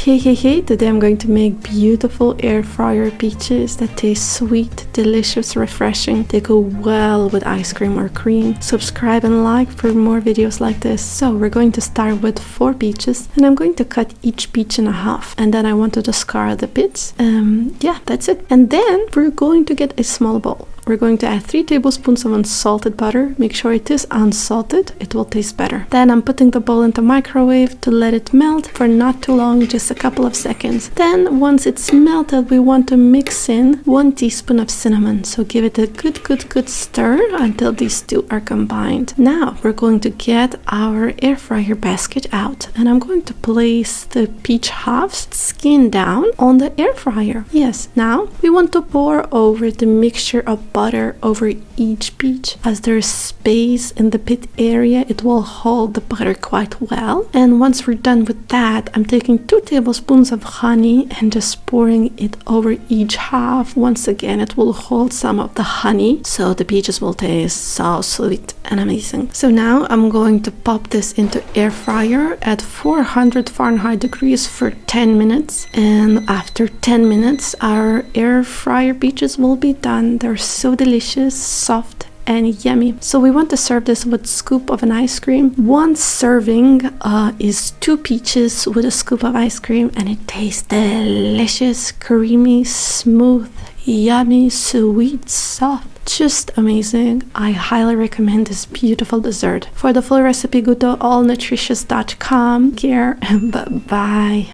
Hey, today I'm going to make beautiful air fryer peaches that taste sweet, delicious, refreshing. They go well with ice cream or cream. Subscribe and like for more videos like this. So we're going to start with 4 peaches and I'm going to cut each peach in half, and then I want to discard the pits. Yeah, that's it. And then we're going to get a small bowl. We're going to add 3 tablespoons of unsalted butter. Make sure it is unsalted, it will taste better. Then I'm putting the bowl in the microwave to let it melt for not too long, just a couple of seconds. Then once it's melted, we want to mix in 1 teaspoon of cinnamon. So give it a good stir until these two are combined. Now we're going to get our air fryer basket out, and I'm going to place the peach halves skin down on the air fryer. Yes, now we want to pour over the mixture of butter over each peach. As there's space in the pit area, it will hold the butter quite well. And once we're done with that, I'm taking 2 tablespoons of honey and just pouring it over each half. Once again, it will hold some of the honey, so the peaches will taste so sweet and amazing. So now I'm going to pop this into air fryer at 400 Fahrenheit degrees for 10 minutes. And after 10 minutes, our air fryer peaches will be done. They're so delicious, soft and yummy. So we want to serve this with a scoop of an ice cream. 1 serving is 2 peaches with a scoop of ice cream, and it tastes delicious, creamy, smooth, yummy, sweet, soft. Just amazing. I highly recommend this beautiful dessert. For the full recipe, go to allnutritious.com. Care and bye-bye.